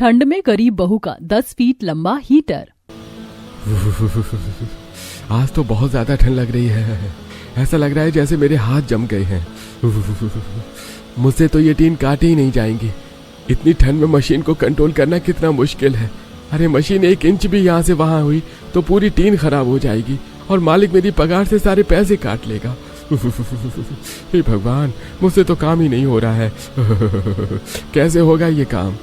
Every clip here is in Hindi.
ठंड में गरीब बहू का 10 फीट लंबा हीटर। आज तो बहुत ज्यादा ठंड लग रही है। ऐसा लग रहा है जैसे मेरे हाथ जम गए हैं। मुझसे तो ये टीन काटी ही नहीं जाएंगी। इतनी ठंड में मशीन को कंट्रोल करना कितना मुश्किल है। अरे मशीन 1 इंच भी यहाँ से वहां हुई तो पूरी टीन खराब हो जाएगी और मालिक मेरी पगार से सारे पैसे काट लेगा। हे भगवान, मुझसे तो काम ही नहीं हो रहा है। कैसे होगा ये काम?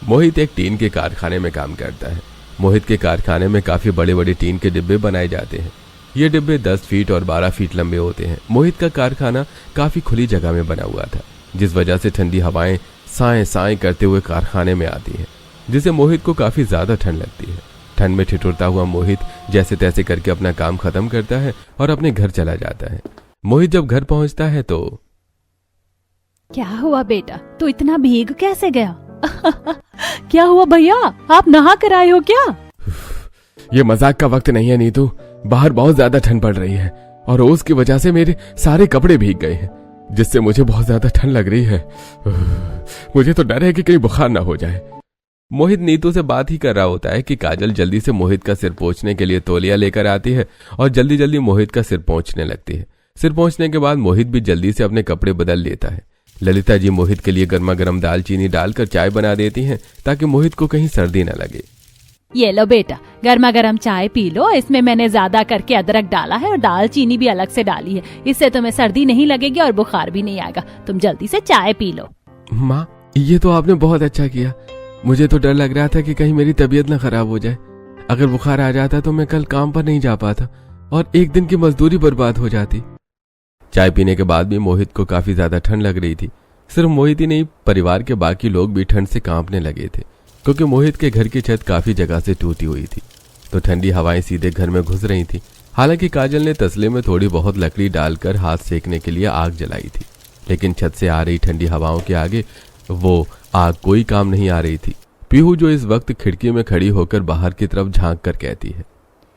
मोहित एक टीन के कारखाने में काम करता है। मोहित के कारखाने में काफी बड़े बड़े टीन के डिब्बे बनाए जाते हैं। ये डिब्बे 10 फीट और 12 फीट लंबे होते हैं। मोहित का कारखाना काफी खुली जगह में बना हुआ था, जिस वजह से ठंडी हवाएं साएं साएं करते हुए कारखाने में आती हैं, जिससे मोहित को काफी ज्यादा ठंड लगती है। ठंड में ठिठुरता हुआ मोहित जैसे तैसे करके अपना काम खत्म करता है और अपने घर चला जाता है। मोहित जब घर पहुंचता है तो क्या हुआ बेटा, तू इतना भीग कैसे गया? क्या हुआ भैया, आप नहा कर आए हो क्या? ये मजाक का वक्त नहीं है नीतू। बाहर बहुत ज्यादा ठंड पड़ रही है और ओस की वजह से मेरे सारे कपड़े भीग गए हैं, जिससे मुझे बहुत ज्यादा ठंड लग रही है। मुझे तो डर है कि कहीं बुखार ना हो जाए। मोहित नीतू से बात ही कर रहा होता है कि काजल जल्दी से मोहित का सिर पोंछने के लिए तौलिया लेकर आती है और जल्दी जल्दी मोहित का सिर पोंछने लगती है। सिर पोंछने के बाद मोहित भी जल्दी से अपने कपड़े बदल लेता है। ललिता जी मोहित के लिए गर्मा गर्म दालचीनी डालकर चाय बना देती हैं ताकि मोहित को कहीं सर्दी न लगे। ये लो बेटा, गर्मा गर्म चाय पी लो। इसमें मैंने ज्यादा करके अदरक डाला है और दालचीनी भी अलग से डाली है। इससे तुम्हें सर्दी नहीं लगेगी और बुखार भी नहीं आएगा। तुम जल्दी से चाय पी लो। माँ, ये तो आपने बहुत अच्छा किया। मुझे तो डर लग रहा था कि कहीं मेरी तबीयत ना खराब हो जाए। अगर बुखार आ जाता तो मैं कल काम पर नहीं जा पाता और एक दिन की मजदूरी बर्बाद हो जाती। चाय पीने के बाद भी मोहित को काफी ज्यादा ठंड लग रही थी। सिर्फ मोहित ही नहीं, परिवार के बाकी लोग भी ठंड से कांपने लगे थे, क्योंकि मोहित के घर की छत काफी जगह से टूटी हुई थी, तो ठंडी हवाएं सीधे घर में घुस रही थी। हालांकि काजल ने तसले में थोड़ी बहुत लकड़ी डालकर हाथ सेकने के लिए आग जलाई थी, लेकिन छत से आ रही ठंडी हवाओं के आगे वो आग कोई काम नहीं आ रही थी। पीहू जो इस वक्त खिड़की में खड़ी होकर बाहर की तरफ झांक कर कहती है,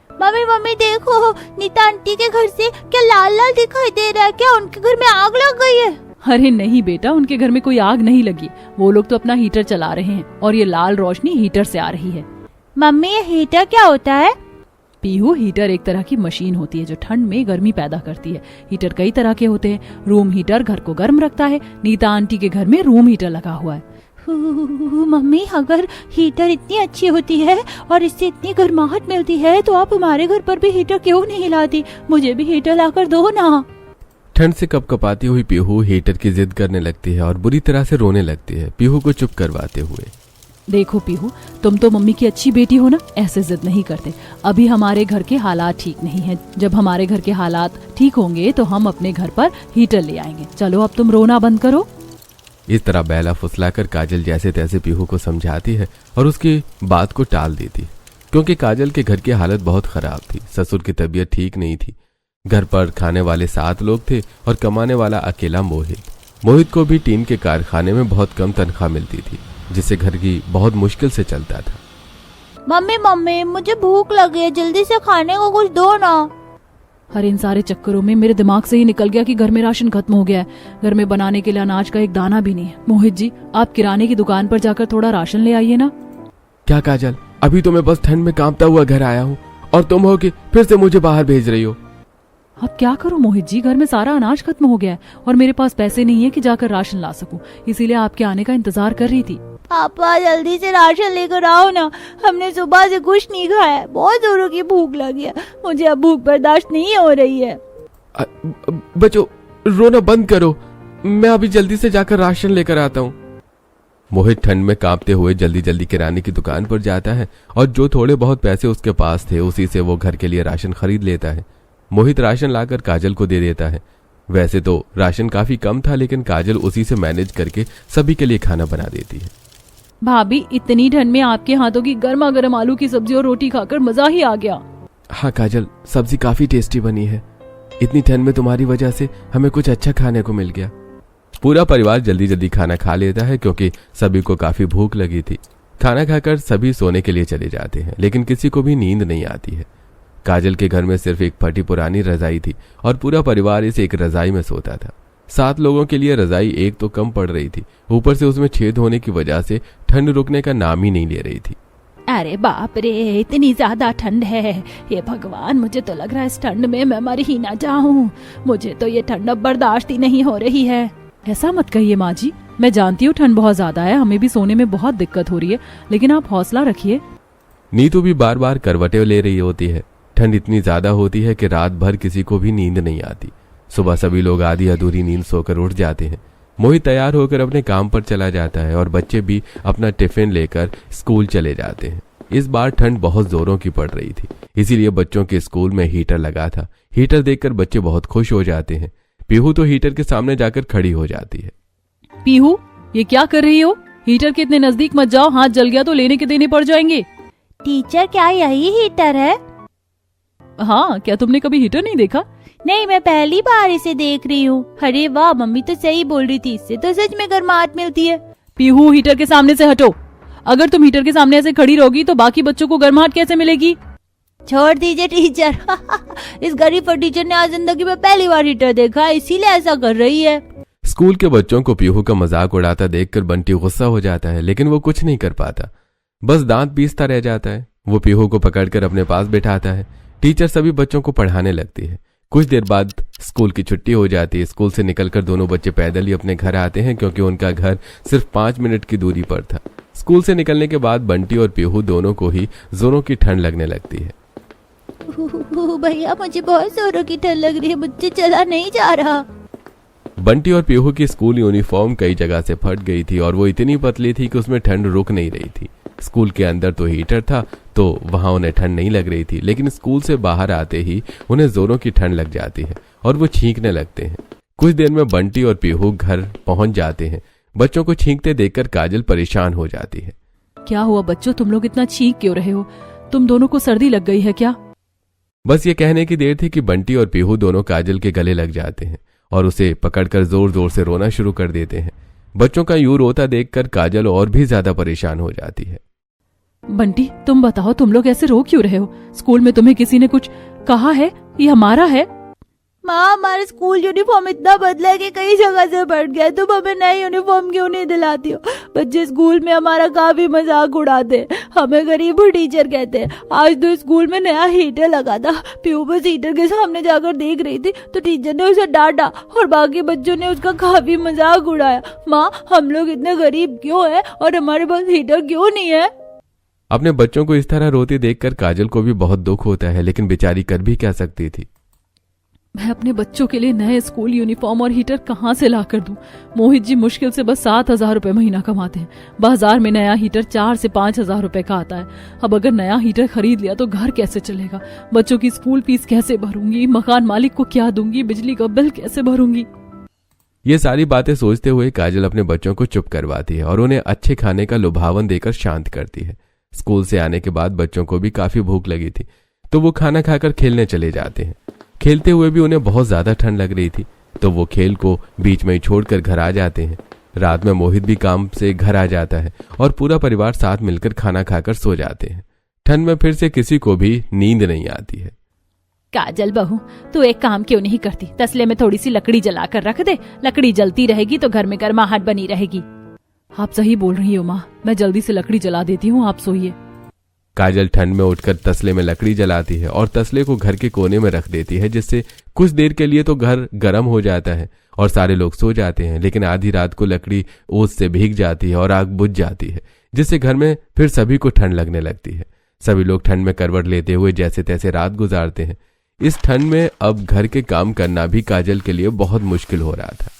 मम्मी मम्मी देखो, नीता आंटी के घर से क्या लाल लाल दिखाई दे रहा है? क्या उनके घर में आग लग गई है? अरे नहीं बेटा, उनके घर में कोई आग नहीं लगी। वो लोग तो अपना हीटर चला रहे हैं और ये लाल रोशनी हीटर से आ रही है। मम्मी, ये हीटर क्या होता है? पीहू, हीटर एक तरह की मशीन होती है जो ठंड में गर्मी पैदा करती है। हीटर कई तरह के होते हैं। रूम हीटर घर को गर्म रखता है। नीता आंटी के घर में रूम हीटर लगा हुआ है। मम्मी, अगर हीटर इतनी अच्छी होती है और इससे इतनी गर्माहट मिलती है तो आप हमारे घर पर भी हीटर क्यों नहीं लाती? मुझे भी हीटर लाकर दो ना। ठंड से कपकपाती हुई पीहू हीटर की जिद करने लगती है और बुरी तरह से रोने लगती है, पीहू को चुप करवाते हुए। देखो पीहू, तुम तो मम्मी की अच्छी बेटी हो ना, ऐसे जिद नहीं करते। अभी हमारे घर के हालात ठीक नहीं है। जब हमारे घर के हालात ठीक होंगे तो हम अपने घर पर हीटर ले आएंगे। चलो अब तुम रोना बंद करो। इस तरह बैला फुसलाकर काजल जैसे तैसे पीहू को समझाती है और उसकी बात को टाल देती है, क्योंकि काजल के घर की हालत बहुत खराब थी। ससुर की तबीयत ठीक नहीं थी। घर पर खाने वाले 7 लोग थे और कमाने वाला अकेला मोहित। मोहित को भी टीन के कारखाने में बहुत कम तनख्वाह मिलती थी, जिससे घर की बहुत मुश्किल से चलता था। मम्मी मम्मी, मुझे भूख लगी है, जल्दी से खाने को कुछ दो ना। अरे इन सारे चक्करों में मेरे दिमाग से ही निकल गया कि घर में राशन खत्म हो गया है। घर में बनाने के लिए अनाज का एक दाना भी नहीं है। मोहित जी, आप किराने की दुकान पर जाकर थोड़ा राशन ले आइए ना। क्या काजल, अभी तो मैं बस ठंड में कांपता हुआ घर आया हूँ और तुम हो कि फिर से मुझे बाहर भेज रही हो। अब क्या करूं मोहित जी, घर में सारा अनाज खत्म हो गया है और मेरे पास पैसे नहीं है कि जाकर राशन ला सकूं। इसीलिए आपके आने का इंतजार कर रही थी। पापा, जल्दी से राशन लेकर आओ ना। हमने सुबह से कुछ नहीं खाया है। बहुत जोरों की भूख लगी है। मुझे अब भूख बर्दाश्त नहीं हो रही है। बच्चों, रोना बंद करो। मैं अभी जल्दी से जाकर राशन लेकर आता हूँ। मोहित ठंड में कांपते हुए जल्दी जल्दी किराने की दुकान पर जाता है और जो थोड़े बहुत पैसे उसके पास थे उसी से वो घर के लिए राशन खरीद लेता है। मोहित राशन लाकर काजल को दे देता है। वैसे तो राशन काफी कम था, लेकिन काजल उसी से मैनेज करके सभी के लिए खाना बना देती है। भाभी, इतनी ठंड में आपके हाथों की गर्मा गर्म आलू की सब्जी और रोटी खाकर मजा ही आ गया। हाँ काजल, सब्जी काफी टेस्टी बनी है। इतनी ठंड में तुम्हारी वजह से हमें कुछ अच्छा खाने को मिल गया। पूरा परिवार जल्दी जल्दी खाना खा लेता है, क्योंकि सभी को काफी भूख लगी थी। खाना खाकर सभी सोने के लिए चले जाते हैं, लेकिन किसी को भी नींद नहीं आती है। काजल के घर में सिर्फ एक फटी पुरानी रजाई थी और पूरा परिवार इस एक रजाई में सोता था। 7 लोगों के लिए रजाई एक तो कम पड़ रही थी, ऊपर से उसमें छेद होने की वजह से ठंड रुकने का नाम ही नहीं ले रही थी। अरे बाप रे, इतनी ज्यादा ठंड है। ये भगवान, मुझे तो लग रहा है इस ठंड में मैं मर ही ना जाऊं। मुझे तो ये ठंड अब बर्दाश्त ही नहीं हो रही है। ऐसा मत कहिए माँ जी, मैं जानती हूँ ठंड बहुत ज्यादा है, हमें भी सोने में बहुत दिक्कत हो रही है, लेकिन आप हौसला रखिए। नीतू भी बार बार करवटें ले रही होती है। ठंड इतनी ज्यादा होती है कि रात भर किसी को भी नींद नहीं आती। सुबह सभी लोग आधी अधूरी नींद सोकर उठ जाते हैं। मोहित तैयार होकर अपने काम पर चला जाता है और बच्चे भी अपना टिफिन लेकर स्कूल चले जाते हैं। इस बार ठंड बहुत जोरों की पड़ रही थी, इसीलिए बच्चों के स्कूल में हीटर लगा था। हीटर देखकर बच्चे बहुत खुश हो जाते हैं। पीहू तो हीटर के सामने जाकर खड़ी हो जाती है। पीहू, ये क्या कर रही हो? हीटर के इतने नजदीक मत जाओ, हाथ जल गया तो लेने के देने पड़ जाएंगे। टीचर, क्या यही हीटर है? हाँ, क्या तुमने कभी हीटर नहीं देखा? नहीं, मैं पहली बार इसे देख रही हूँ। अरे वाह, मम्मी तो सही बोल रही थी, इससे तो सच में गर्माहट मिलती है। पीहू, हीटर के सामने से हटो। अगर तुम हीटर के सामने ऐसे खड़ी रहोगी तो बाकी बच्चों को गर्माहट कैसे मिलेगी? छोड़ दीजिए टीचर। इस गरीब पर टीचर ने आज जिंदगी में पहली बार हीटर देखा, इसीलिए ऐसा कर रही है। स्कूल के बच्चों को पीहू का मजाक उड़ाता देखकर बंटी गुस्सा हो जाता है, लेकिन वो कुछ नहीं कर पाता, बस दांत पीसता रह जाता है। वो पीहू को पकड़कर अपने पास बैठाता है। टीचर सभी बच्चों को पढ़ाने लगती है। कुछ देर बाद स्कूल की छुट्टी हो जाती है। स्कूल से निकलकर दोनों बच्चे पैदल ही अपने घर आते हैं, क्योंकि उनका घर सिर्फ 5 मिनट की दूरी पर था। स्कूल से निकलने के बाद बंटी और पीहू दोनों को ही जोरों की ठंड लगने लगती है। भैया, मुझे बहुत जोरों की ठंड लग रही है, मुझसे चला नहीं जा रहा। बंटी और पीहू की स्कूल यूनिफॉर्म कई जगह से फट गई थी और वो इतनी पतली थी कि उसमें ठंड रुक नहीं रही थी। स्कूल के अंदर तो हीटर था, तो वहां उन्हें ठंड नहीं लग रही थी, लेकिन स्कूल से बाहर आते ही उन्हें जोरों की ठंड लग जाती है और वो छींकने लगते हैं। कुछ देर में बंटी और पीहू घर पहुंच जाते हैं। बच्चों को छींकते देखकर काजल परेशान हो जाती है। क्या हुआ बच्चों, तुम लोग इतना छींक क्यों रहे हो? तुम दोनों को सर्दी लग गई है क्या? बस ये कहने की देर थी कि बंटी और पीहू दोनों काजल के गले लग जाते हैं और उसे पकड़कर जोर जोर से रोना शुरू कर देते हैं। बच्चों का यूं रोता देखकर काजल और भी ज्यादा परेशान हो जाती है। बंटी, तुम बताओ, तुम लोग ऐसे रो क्यों रहे हो? स्कूल में तुम्हें किसी ने कुछ कहा है? ये हमारा है। माँ, हमारा स्कूल यूनिफॉर्म इतना बदला है कि कई जगह से फट गया, तुम हमें नए यूनिफॉर्म क्यों नहीं दिलाती हो? बच्चे स्कूल में हमारा काफी मजाक उड़ाते हैं, हमें गरीब टीचर कहते हैं। आज तो स्कूल में नया हीटर लगा था, पीहू बस हीटर के सामने जाकर देख रही थी तो टीचर ने उसे डांटा और बाकी बच्चों ने उसका काफी मजाक उड़ाया। माँ, हम लोग इतने गरीब क्यों हैं और हमारे पास हीटर क्यों नहीं है? अपने बच्चों को इस तरह रोते देखकर काजल को भी बहुत दुख होता है, लेकिन बेचारी कर भी क्या सकती थी। मैं अपने बच्चों के लिए नए स्कूल यूनिफॉर्म और हीटर कहाँ से ला कर दूं? मोहित जी मुश्किल से बस 7,000 रुपए महीना कमाते हैं। बाजार में नया हीटर 4 से 5,000 रुपए का आता है। अब अगर नया हीटर खरीद लिया तो घर कैसे चलेगा? बच्चों की स्कूल फीस कैसे भरूंगी? मकान मालिक को क्या दूंगी? बिजली का बिल कैसे भरूंगी? ये सारी बातें सोचते हुए काजल अपने बच्चों को चुप करवाती है और उन्हें अच्छे खाने का लुभावन देकर शांत करती है। स्कूल से आने के बाद बच्चों को भी काफी भूख लगी थी, तो वो खाना खाकर खेलने चले जाते हैं। खेलते हुए भी उन्हें बहुत ज्यादा ठंड लग रही थी, तो वो खेल को बीच में ही छोड़कर घर आ जाते हैं। रात में मोहित भी काम से घर आ जाता है और पूरा परिवार साथ मिलकर खाना खाकर सो जाते हैं। ठंड में फिर से किसी को भी नींद नहीं आती है। काजल बहू, तू एक काम क्यों नहीं करती? तसले में थोड़ी सी लकड़ी जलाकर रख दे, लकड़ी जलती रहेगी तो घर में गर्माहट बनी रहेगी। आप सही बोल रही हो माँ, मैं जल्दी से लकड़ी जला देती हूँ, आप सोइए। काजल ठंड में उठकर तसले में लकड़ी जलाती है और तसले को घर के कोने में रख देती है, जिससे कुछ देर के लिए तो घर गर्म हो जाता है और सारे लोग सो जाते हैं। लेकिन आधी रात को लकड़ी ओस से भीग जाती है और आग बुझ जाती है, जिससे घर में फिर सभी को ठंड लगने लगती है। सभी लोग ठंड में करवट लेते हुए जैसे तैसे रात गुजारते हैं। इस ठंड में अब घर के काम करना भी काजल के लिए बहुत मुश्किल हो रहा था।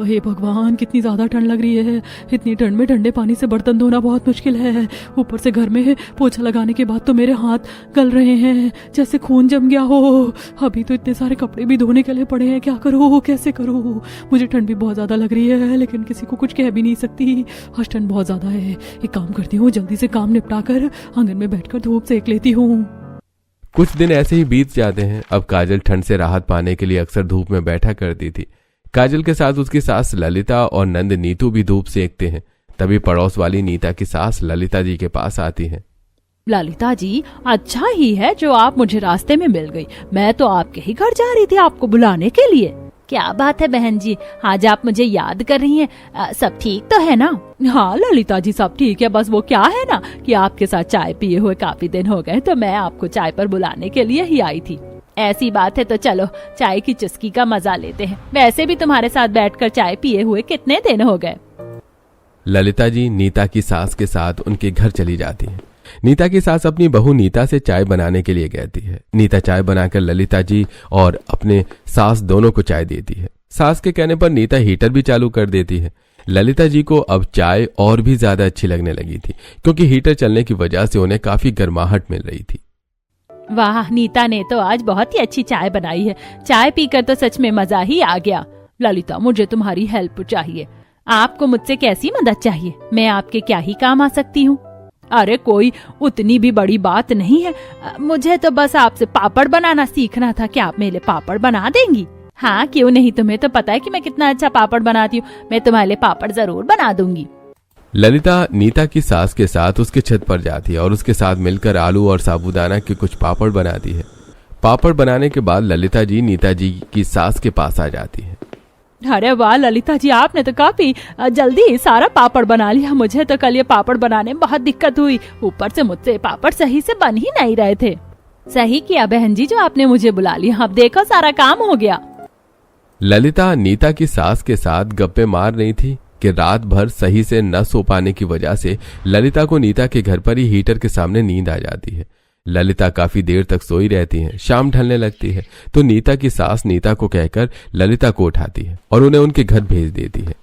हे भगवान, कितनी ज्यादा ठंड लग रही है। इतनी ठंड में ठंडे पानी से बर्तन धोना बहुत मुश्किल है। ऊपर से घर में पोछा लगाने के बाद तो मेरे हाथ गल रहे हैं, जैसे खून जम गया हो। अभी तो इतने सारे कपड़े भी धोने के लिए पड़े हैं, क्या करूँ, कैसे करूँ? मुझे ठंड भी बहुत ज्यादा लग रही है, लेकिन किसी को कुछ कह भी नहीं सकती। आज ठंड बहुत ज्यादा है। एक काम करती हूँ, जल्दी से काम निपटा कर आंगन में बैठकर धूप सेक लेती हूँ। कुछ दिन ऐसे ही बीत जाते हैं। अब काजल ठंड से राहत पाने के लिए अक्सर धूप में बैठा करती थी। काजल के साथ उसकी सास ललिता और नंद नीतू भी धूप सेकते हैं। तभी पड़ोस वाली नीता की सास ललिता जी के पास आती है। ललिता जी, अच्छा ही है जो आप मुझे रास्ते में मिल गई। मैं तो आपके ही घर जा रही थी आपको बुलाने के लिए। क्या बात है बहन जी, आज आप मुझे याद कर रही हैं। सब ठीक तो है ना? हाँ ललिता जी सब ठीक है, बस वो क्या है ना कि आपके साथ चाय पिए हुए काफी दिन हो गए, तो मैं आपको चाय पर बुलाने के लिए ही आई थी। ऐसी बात है तो चलो चाय की चुस्की का मजा लेते हैं। वैसे भी तुम्हारे साथ बैठकर चाय पिए हुए कितने दिन हो गए। ललिता जी नीता की सास के साथ उनके घर चली जाती हैं। नीता की सास अपनी बहू नीता से चाय बनाने के लिए कहती है। नीता चाय बनाकर ललिता जी और अपने सास दोनों को चाय देती है। सास के कहने पर नीता हीटर भी चालू कर देती है। ललिता जी को अब चाय और भी ज्यादा अच्छी लगने लगी थी, क्योंकि हीटर चलने की वजह से उन्हें काफी गर्माहट मिल रही थी। वाह, नीता ने तो आज बहुत ही अच्छी चाय बनाई है। चाय पीकर तो सच में मजा ही आ गया। ललिता मुझे तुम्हारी हेल्प चाहिए। आपको मुझसे कैसी मदद चाहिए? मैं आपके क्या ही काम आ सकती हूँ? अरे कोई उतनी भी बड़ी बात नहीं है, मुझे तो बस आपसे पापड़ बनाना सीखना था। क्या आप मेरे लिए पापड़ बना देंगी? हाँ क्यों नहीं, तुम्हें तो पता है कि मैं कितना अच्छा पापड़ बनाती हूँ। मैं तुम्हारे लिए पापड़ जरूर बना दूंगी। ललिता नीता की सास के साथ उसके छत पर जाती है और उसके साथ मिलकर आलू और साबूदाना के कुछ पापड़ बनाती है। पापड़ बनाने के बाद ललिता जी नीता जी की सास के पास आ जाती है। अरे वाह ललिता जी, आपने तो काफी जल्दी सारा पापड़ बना लिया। मुझे तो कल ये पापड़ बनाने में बहुत दिक्कत हुई, ऊपर से मुझसे पापड़ सही से बन ही नहीं रहे थे। सही किया बहन जी जो आपने मुझे बुला लिया, अब देखो सारा काम हो गया। ललिता नीता की सास के साथ गप्पे मार रही थी कि रात भर सही से न सो पाने की वजह से ललिता को नीता के घर पर ही हीटर के सामने नींद आ जाती है। ललिता काफी देर तक सोई रहती है। शाम ढलने लगती है तो नीता की सास नीता को कहकर ललिता को उठाती है और उन्हें उनके घर भेज देती है।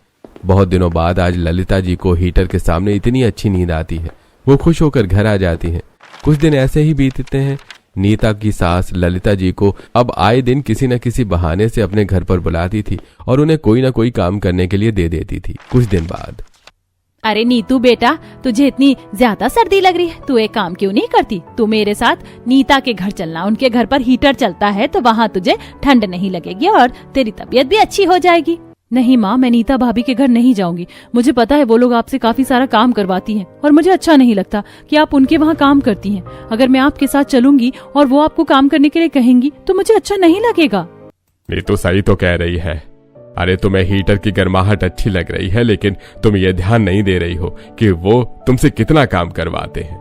बहुत दिनों बाद आज ललिता जी को हीटर के सामने इतनी अच्छी नींद आती है, वो खुश होकर घर आ जाती है। कुछ दिन ऐसे ही बीतते हैं। नीता की सास ललिता जी को अब आए दिन किसी न किसी बहाने से अपने घर पर बुलाती थी और उन्हें कोई न कोई काम करने के लिए दे देती थी। कुछ दिन बाद, अरे नीतू बेटा, तुझे इतनी ज्यादा सर्दी लग रही है, तू एक काम क्यों नहीं करती? तू मेरे साथ नीता के घर चलना। उनके घर पर हीटर चलता है तो वहाँ तुझे ठंड नहीं लगेगी और तेरी तबीयत भी अच्छी हो जाएगी। नहीं माँ, मैं नीता भाभी के घर नहीं जाऊंगी। मुझे पता है वो लोग आपसे काफी सारा काम करवाती हैं और मुझे अच्छा नहीं लगता कि आप उनके वहाँ काम करती हैं। अगर मैं आपके साथ चलूंगी और वो आपको काम करने के लिए कहेंगी तो मुझे अच्छा नहीं लगेगा। ये तो सही तो कह रही है। अरे तुम्हें हीटर की गर्माहट अच्छी लग रही है, लेकिन तुम ये ध्यान नहीं दे रही हो कि वो तुमसे कितना काम करवाते हैं।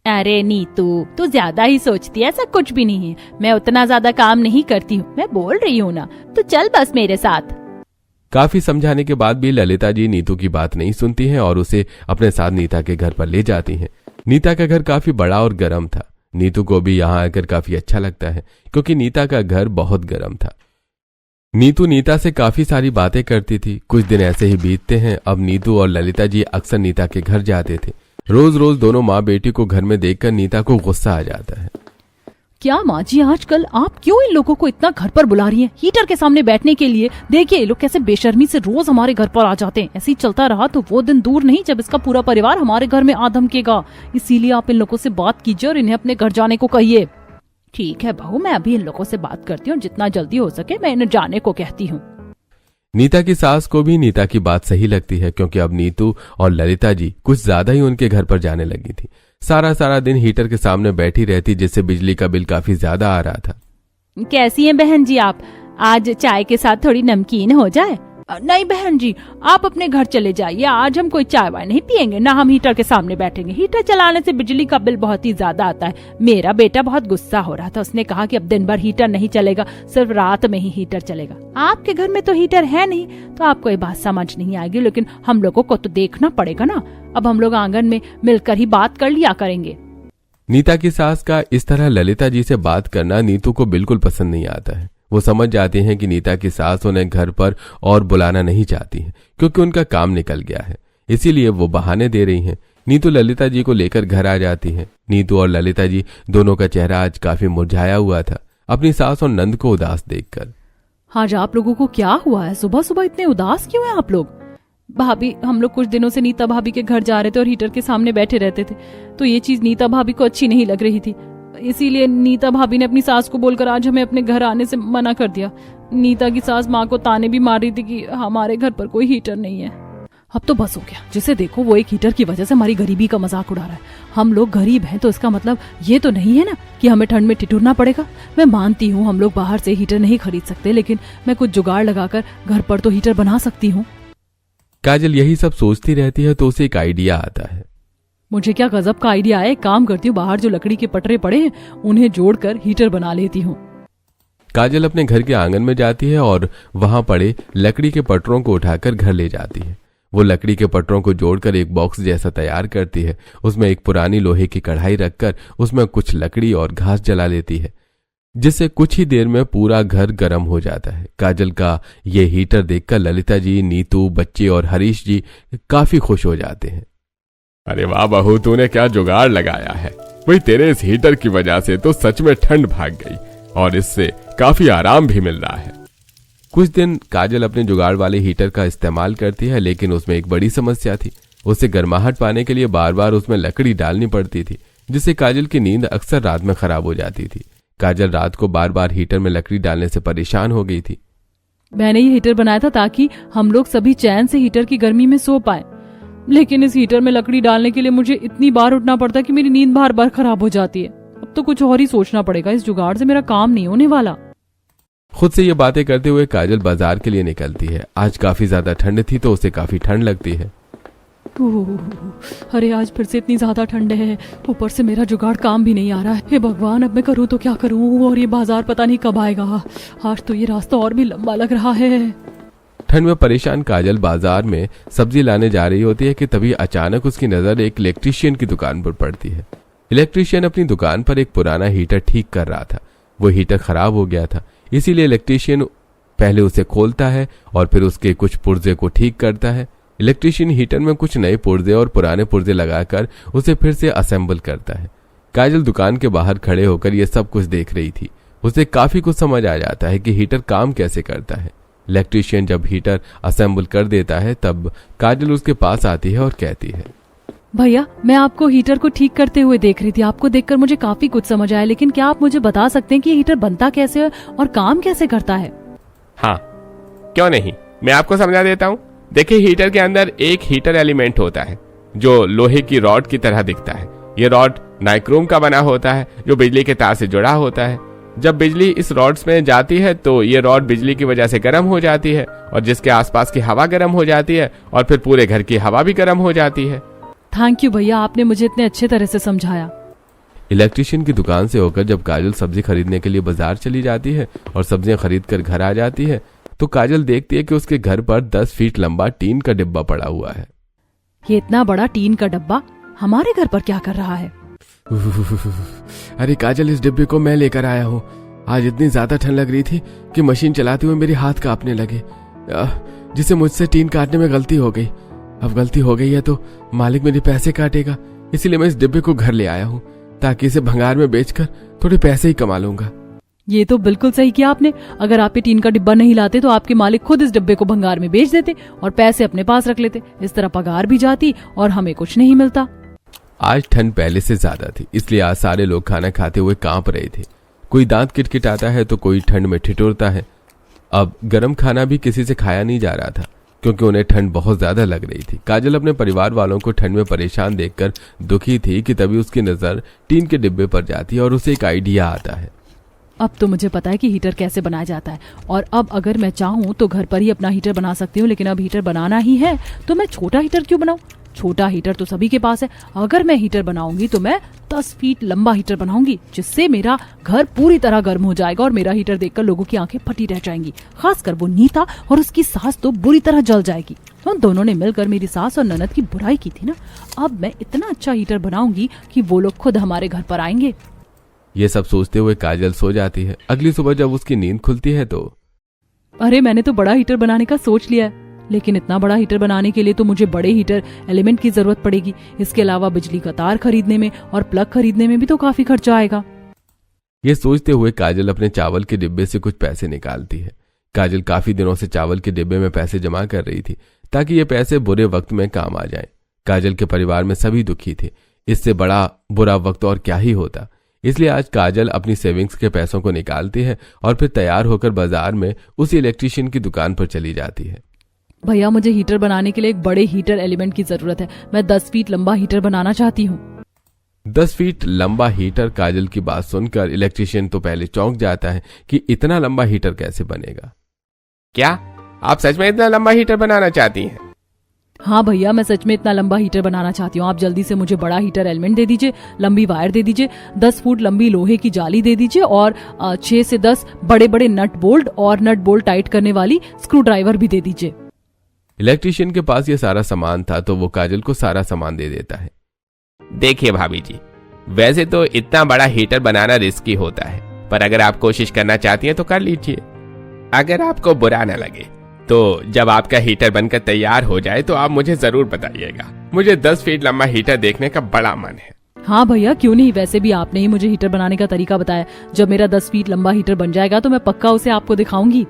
अरे नीतू, तू ज्यादा ही सोचती है, ऐसा कुछ भी नहीं है। मैं उतना ज्यादा काम नहीं करती हूँ, मैं बोल रही हूँ ना। तो चल बस मेरे साथ। काफी समझाने के बाद भी ललिता जी नीतू की बात नहीं सुनती हैं और उसे अपने साथ नीता के घर पर ले जाती हैं। नीता का घर काफी बड़ा और गर्म था। नीतू को भी यहाँ आकर काफी अच्छा लगता है, क्योंकि नीता का घर बहुत गर्म था। नीतू नीता से काफी सारी बातें करती थी। कुछ दिन ऐसे ही बीतते हैं। अब नीतू और ललिता जी अक्सर नीता के घर जाते थे। रोज रोज दोनों माँ बेटी को घर में देखकर नीता को गुस्सा आ जाता है। क्या माँ जी, आजकल आप क्यों इन लोगों को इतना घर पर बुला रही हैं हीटर के सामने बैठने के लिए? देखिए ये लोग कैसे बेशर्मी से रोज हमारे घर पर आ जाते हैं। ऐसे ही चलता रहा तो वो दिन दूर नहीं जब इसका पूरा परिवार हमारे घर में आ धमकेगा। इसीलिए आप इन लोगों से बात कीजिए और इन्हें अपने घर जाने को कहिए। ठीक है बहू, मैं अभी इन लोगों से बात करती हूँ, जितना जल्दी हो सके मैं इन्हें जाने को कहती हूँ। नीता की सास को भी नीता की बात सही लगती है, क्योंकि अब नीतू और ललिता जी कुछ ज्यादा ही उनके घर पर जाने लगी थी। सारा दिन हीटर के सामने बैठी रहती, जिससे बिजली का बिल काफी ज्यादा आ रहा था। कैसी हैं बहन जी आप? आज चाय के साथ थोड़ी नमकीन हो जाए? नहीं बहन जी, आप अपने घर चले जाइए। आज हम कोई चाय वाय नहीं पियेंगे, ना हम हीटर के सामने बैठेंगे। हीटर चलाने से बिजली का बिल बहुत ही ज्यादा आता है। मेरा बेटा बहुत गुस्सा हो रहा था, उसने कहा कि अब दिन भर हीटर नहीं चलेगा, सिर्फ रात में ही हीटर चलेगा। आपके घर में तो हीटर है नहीं तो आपको ये बात समझ नहीं आएगी, लेकिन हम लोगों को तो देखना पड़ेगा ना। अब हम लोग आंगन में मिलकर ही बात कर लिया करेंगे। नीता की सास का इस तरह ललिता जी से बात करना नीतू को बिल्कुल पसंद नहीं आता है। वो समझ जाती हैं कि नीता की सास उन्हें घर पर और बुलाना नहीं चाहती है, क्योंकि उनका काम निकल गया है। इसीलिए वो बहाने दे रही हैं। नीतू ललिता जी को लेकर घर आ जाती है। नीतू और ललिता जी दोनों का चेहरा आज काफी मुरझाया हुआ था, अपनी सास और नंद को उदास देखकर। आज आप लोगों को क्या हुआ है? सुबह सुबह इतने उदास क्यों हैं आप लोग? भाभी, हम लोग कुछ दिनों से नीता भाभी के घर जा रहे थे और हीटर के सामने बैठे रहते थे, तो ये चीज नीता भाभी को अच्छी नहीं लग रही थी। इसीलिए नीता भाभी ने अपनी सास को बोलकर आज हमें अपने घर आने से मना कर दिया। नीता की सास माँ को ताने भी मार रही थी कि हमारे घर पर कोई हीटर नहीं है। अब तो बस हो गया, जिसे देखो वो एक हीटर की वजह से हमारी गरीबी का मजाक उड़ा रहा है। हम लोग गरीब हैं तो इसका मतलब ये तो नहीं है ना कि हमें ठंड में ठिठुरना पड़ेगा। मैं मानती हूँ हम लोग बाहर से हीटर नहीं खरीद सकते, लेकिन मैं कुछ जुगाड़ लगाकर घर पर तो हीटर बना सकती हूँ। काजल यही सब सोचती रहती है तो उसे एक आइडिया आता है। मुझे क्या गजब का आइडिया है, एक काम करती हूँ, बाहर जो लकड़ी के पटरे पड़े हैं उन्हें जोड़कर हीटर बना लेती हूँ। काजल अपने घर के आंगन में जाती है और वहां पड़े लकड़ी के पटरों को उठाकर घर ले जाती है। वो लकड़ी के पटरों को जोड़कर एक बॉक्स जैसा तैयार करती है। उसमें एक पुरानी लोहे की कढ़ाई रखकर उसमें कुछ लकड़ी और घास जला लेती है, जिससे कुछ ही देर में पूरा घर गर्म हो जाता है। काजल का ये हीटर देखकर ललिता जी, नीतू, बच्चे और हरीश जी काफी खुश हो जाते हैं। अरे वाह बहू, तूने क्या जुगाड़ लगाया है। वही तेरे इस हीटर की वजह से तो सच में ठंड भाग गई और इससे काफी आराम भी मिल रहा है। कुछ दिन काजल अपने जुगाड़ वाले हीटर का इस्तेमाल करती है, लेकिन उसमें एक बड़ी समस्या थी। उसे गर्माहट पाने के लिए बार बार उसमें लकड़ी डालनी पड़ती थी, जिससे काजल की नींद अक्सर रात में खराब हो जाती थी। काजल रात को बार बार हीटर में लकड़ी डालने से परेशान हो गई थी। मैंने ये हीटर बनाया था ताकि हम लोग सभी चैन से हीटर की गर्मी में सो पाए, लेकिन इस हीटर में लकड़ी डालने के लिए मुझे इतनी बार उठना पड़ता है कि मेरी नींद बार बार खराब हो जाती है। अब तो कुछ और ही सोचना पड़ेगा, इस जुगाड़ से मेरा काम नहीं होने वाला। खुद से ये बातें करते हुए काजल बाजार के लिए निकलती है। आज काफी ज्यादा ठंड थी तो उसे काफी ठंड लगती है। अरे आज फिर से इतनी ज्यादा ठंड है, ऊपर से मेरा जुगाड़ काम भी नहीं आ रहा है। हे भगवान, अब मैं करूँ तो क्या करूँ, और ये बाजार पता नहीं कब आएगा। आज तो ये रास्ता और भी लंबा लग रहा है। ठंड में परेशान काजल बाजार में सब्जी लाने जा रही होती है कि तभी अचानक उसकी नजर एक इलेक्ट्रीशियन की दुकान पर पड़ती है। इलेक्ट्रीशियन अपनी दुकान पर एक पुराना हीटर ठीक कर रहा था। वो हीटर खराब हो गया था, इसीलिए इलेक्ट्रीशियन पहले उसे खोलता है और फिर उसके कुछ पुर्जे को ठीक करता है। इलेक्ट्रीशियन हीटर में कुछ नए पुर्जे और पुराने पुर्जे लगाकर उसे फिर से असेंबल करता है। काजल दुकान के बाहर खड़े होकर यह सब कुछ देख रही थी। उसे काफी कुछ समझ आ जाता है कि हीटर काम कैसे करता है। इलेक्ट्रीशियन जब हीटर असेंबल कर देता है तब काजल उसके पास आती है और कहती है, भैया मैं आपको हीटर को ठीक करते हुए देख रही थी। आपको देखकर मुझे काफी कुछ समझ आया, लेकिन क्या आप मुझे बता सकते हैं कि ये हीटर बनता कैसे है और काम कैसे करता है? हाँ, क्यों नहीं, मैं आपको समझा देता हूँ। देखिए, हीटर के अंदर एक हीटर एलिमेंट होता है जो लोहे की रॉड की तरह दिखता है। ये रॉड नाइक्रोम का बना होता है जो बिजली के तार से जुड़ा होता है। जब बिजली इस रॉड्स में जाती है तो ये रॉड बिजली की वजह से गर्म हो जाती है और जिसके आसपास की हवा गर्म हो जाती है और फिर पूरे घर की हवा भी गर्म हो जाती है। थैंक यू भैया, आपने मुझे इतने अच्छे तरह से समझाया। इलेक्ट्रीशियन की दुकान से होकर जब काजल सब्जी खरीदने के लिए बाजार चली जाती है और सब्जियां खरीद कर घर आ जाती है तो काजल देखती है कि उसके घर पर 10 फीट लंबा टीन का डिब्बा पड़ा हुआ है। ये इतना बड़ा टीन का डब्बा हमारे घर पर क्या कर रहा है? अरे काजल, इस डिब्बे को मैं लेकर आया हूँ। आज इतनी ज्यादा ठंड लग रही थी कि मशीन चलाते हुए मेरे हाथ कांपने लगे, जिससे मुझसे टीन काटने में गलती हो गई। अब गलती हो गई है तो मालिक मेरे पैसे काटेगा, इसीलिए मैं इस डिब्बे को घर ले आया हूँ ताकि इसे भंगार में बेचकर थोड़े पैसे ही कमा लूंगा। ये तो बिल्कुल सही किया आपने। अगर आप ये टीन का डिब्बा नहीं लाते तो आपके मालिक खुद इस डिब्बे को भंगार में बेच देते और पैसे अपने पास रख लेते। इस तरह पगार भी जाती और हमें कुछ नहीं मिलता। आज ठंड पहले से ज्यादा थी, इसलिए आज सारे लोग खाना खाते हुए कांप रहे थे। कोई दांत किटकिटाता है तो कोई ठंड में ठिठुरता है। अब गर्म खाना भी किसी से खाया नहीं जा रहा था क्योंकि उन्हें ठंड बहुत ज्यादा लग रही थी। काजल अपने परिवार वालों को ठंड में परेशान देखकर दुखी थी कि तभी उसकी नजर टीन के डिब्बे पर जाती है और उसे एक आइडिया आता है। अब तो मुझे पता है कि हीटर कैसे बनाया जाता है और अब अगर मैं चाहूँ तो घर पर ही अपना हीटर बना सकती हूँ, लेकिन अब हीटर बनाना ही है तो मैं छोटा हीटर क्यों बनाऊँ? छोटा हीटर तो सभी के पास है। अगर मैं हीटर बनाऊंगी तो मैं 10 फीट लंबा हीटर बनाऊंगी, जिससे मेरा घर पूरी तरह गर्म हो जाएगा और मेरा हीटर देखकर लोगों की आंखें फटी रह जाएंगी। खासकर वो नीता और उसकी सास तो बुरी तरह जल जाएगी। उन दोनों ने मिलकर मेरी सास और ननद की बुराई की थी ना। अब मैं इतना अच्छा हीटर बनाऊंगी कि वो लोग खुद हमारे घर पर आएंगे। ये सब सोचते हुए काजल सो जाती है। अगली सुबह जब उसकी नींद खुलती है तो अरे मैंने तो बड़ा हीटर बनाने का सोच लिया है, लेकिन इतना बड़ा हीटर बनाने के लिए तो मुझे बड़े हीटर एलिमेंट की जरूरत पड़ेगी। इसके अलावा बिजली का तार खरीदने में और प्लग खरीदने में भी तो काफी खर्चा आएगा। ये सोचते हुए काजल अपने चावल के डिब्बे से कुछ पैसे निकालती है। काजल काफी दिनों से चावल के डिब्बे में पैसे जमा कर रही थी ताकि ये पैसे बुरे वक्त में काम आ जाएं। काजल के परिवार में सभी दुखी थे, इससे बड़ा बुरा वक्त और क्या ही होता। इसलिए आज काजल अपनी सेविंग्स के पैसों को निकालती है और फिर तैयार होकर बाजार में उसी इलेक्ट्रीशियन की दुकान पर चली जाती है। भैया मुझे हीटर बनाने के लिए एक बड़े हीटर एलिमेंट की जरूरत है। मैं 10 फीट लंबा हीटर बनाना चाहती हूँ। 10 फीट लंबा हीटर। काजल की बात सुनकर इलेक्ट्रिशियन तो पहले चौंक जाता है कि इतना लंबा हीटर कैसे बनेगा। क्या आप सच में इतना लंबा हीटर बनाना चाहती हैं? हाँ भैया, मैं सच में इतना लंबा हीटर बनाना चाहती हूँ। आप जल्दी से मुझे बड़ा हीटर एलिमेंट दे दीजिए, लंबी वायर दे दीजिए, 10 फुट लंबी लोहे की जाली दे दीजिए और 6 से 10 बड़े बड़े नट बोल्ट और नट बोल्ट टाइट करने वाली स्क्रू ड्राइवर भी दे दीजिए। इलेक्ट्रिशियन के पास ये सारा सामान था तो वो काजल को सारा सामान दे देता है। देखिए भाभी जी, वैसे तो इतना बड़ा हीटर बनाना रिस्की होता है, पर अगर आप कोशिश करना चाहती हैं तो कर लीजिए। अगर आपको बुरा न लगे तो जब आपका हीटर बनकर तैयार हो जाए तो आप मुझे जरूर बताइएगा। मुझे 10 फीट लंबा हीटर देखने का बड़ा मन है। हाँ भैया, क्यों नहीं। वैसे भी आपने ही मुझे हीटर बनाने का तरीका बताया। जब मेरा 10 फीट लंबा हीटर बन जाएगा तो मैं पक्का उसे आपको दिखाऊंगी।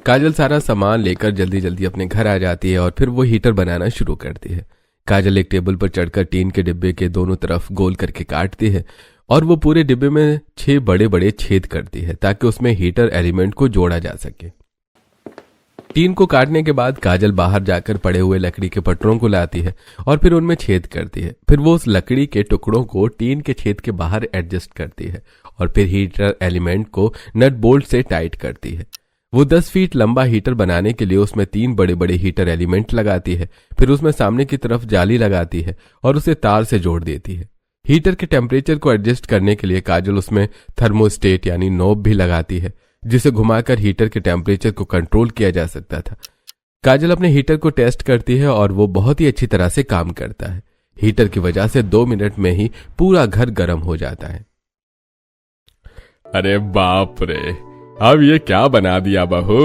काजल सारा सामान लेकर जल्दी जल्दी अपने घर आ जाती है और फिर वो हीटर बनाना शुरू करती है। काजल एक टेबल पर चढ़कर टीन के डिब्बे के दोनों तरफ गोल करके काटती है और वो पूरे डिब्बे में 6 बड़े बड़े छेद करती है ताकि उसमें हीटर एलिमेंट को जोड़ा जा सके। टीन को काटने के बाद काजल बाहर जाकर पड़े हुए लकड़ी के पटरों को लाती है और फिर उनमें छेद करती है। फिर वो उस लकड़ी के टुकड़ों को टीन के छेद के बाहर एडजस्ट करती है और फिर हीटर एलिमेंट को नट बोल्ट से टाइट करती है। वो 10 फीट लंबा हीटर बनाने के लिए उसमें 3 बड़े बड़े हीटर एलिमेंट लगाती है। फिर उसमें सामने की तरफ जाली लगाती है और उसे तार से जोड़ देती है। हीटर के टेम्परेचर को एडजस्ट करने के लिए काजल उसमें थर्मोस्टेट यानी नॉब भी लगाती है, जिसे घुमाकर हीटर के टेम्परेचर को कंट्रोल किया जा सकता था। काजल अपने हीटर को टेस्ट करती है और वो बहुत ही अच्छी तरह से काम करता है। हीटर की वजह से 2 मिनट में ही पूरा घर गर्म हो जाता है। अरे बाप रे, अब ये क्या बना दिया बहू।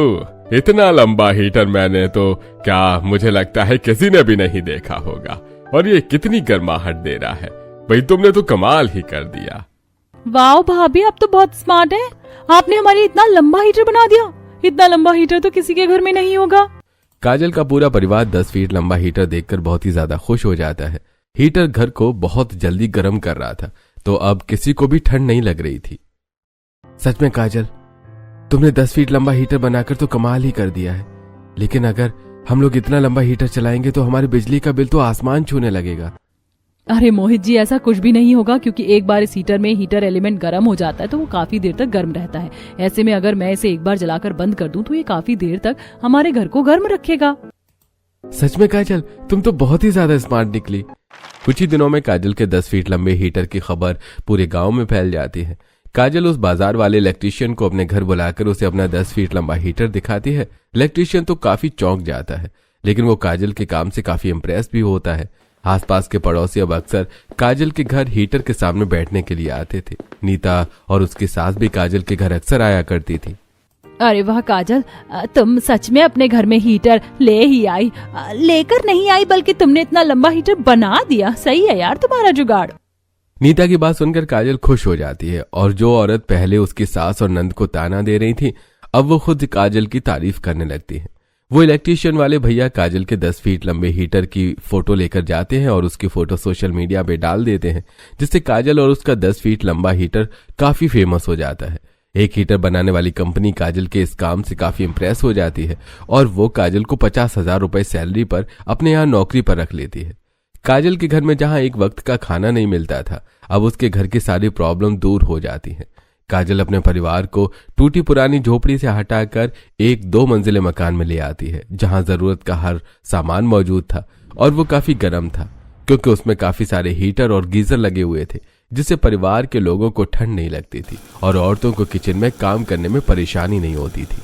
इतना लंबा हीटर मैंने तो क्या मुझे लगता है किसी ने भी नहीं देखा होगा। और ये कितनी गर्माहट दे रहा है। भाई तुमने तो कमाल ही कर दिया। वाह भाभी, आप तो बहुत स्मार्ट हैं। आपने हमारे इतना लंबा हीटर बना दिया। इतना लंबा हीटर तो किसी के घर में नहीं होगा। काजल का पूरा परिवार 10 फीट लंबा हीटर देखकर बहुत ही ज्यादा खुश हो जाता है। हीटर घर को बहुत जल्दी गर्म कर रहा था तो अब किसी को भी ठंड नहीं लग रही थी। सच में काजल, तुमने 10 फीट लंबा हीटर बनाकर तो कमाल ही कर दिया है। लेकिन अगर हम लोग इतना लंबा हीटर चलाएंगे तो हमारे बिजली का बिल तो आसमान छूने लगेगा। अरे मोहित जी, ऐसा कुछ भी नहीं होगा, क्योंकि एक बार इस हीटर में हीटर एलिमेंट गर्म हो जाता है तो वो काफी देर तक गर्म रहता है। ऐसे में अगर मैं इसे एक बार जलाकर बंद कर दूं तो ये काफी देर तक हमारे घर को गर्म रखेगा। सच में काजल, तुम तो बहुत ही ज्यादा स्मार्ट निकली। कुछ ही दिनों में काजल के 10 फीट लंबे हीटर की खबर पूरे गांव में फैल जाती है। काजल उस बाजार वाले इलेक्ट्रिशियन को अपने घर बुलाकर उसे अपना 10 फीट लंबा हीटर दिखाती है। इलेक्ट्रिशियन तो काफी चौंक जाता है, लेकिन वो काजल के काम से काफी इम्प्रेस भी होता है। आसपास के पड़ोसी अब अक्सर काजल के घर हीटर के सामने बैठने के लिए आते थे। नीता और उसकी सास भी काजल के घर अक्सर आया करती थी। अरे वाह काजल, तुम सच में अपने घर में हीटर ले ही आई। लेकर नहीं आई बल्कि तुमने इतना लंबा हीटर बना दिया। सही है यार तुम्हारा जुगाड़। नीता की बात सुनकर काजल खुश हो जाती है और जो औरत पहले उसकी सास और नंद को ताना दे रही थी अब वो खुद काजल की तारीफ करने लगती है। वो इलेक्ट्रिशियन वाले भैया काजल के 10 फीट लंबे हीटर की फोटो लेकर जाते हैं और उसकी फोटो सोशल मीडिया पे डाल देते हैं, जिससे काजल और उसका 10 फीट लंबा हीटर काफी फेमस हो जाता है। एक हीटर बनाने वाली कंपनी काजल के इस काम से काफी इम्प्रेस हो जाती है और वो काजल को 50,000 रुपए सैलरी पर अपने यहाँ नौकरी पर रख लेती है। काजल के घर में जहां एक वक्त का खाना नहीं मिलता था, अब उसके घर की सारी प्रॉब्लम दूर हो जाती है। काजल अपने परिवार को टूटी पुरानी झोपड़ी से हटाकर एक 2 मंजिले मकान में ले आती है, जहां जरूरत का हर सामान मौजूद था और वो काफी गर्म था क्योंकि उसमें काफी सारे हीटर और गीजर लगे हुए थे, जिससे परिवार के लोगों को ठंड नहीं लगती थी और औरतों को किचन में काम करने में परेशानी नहीं होती थी।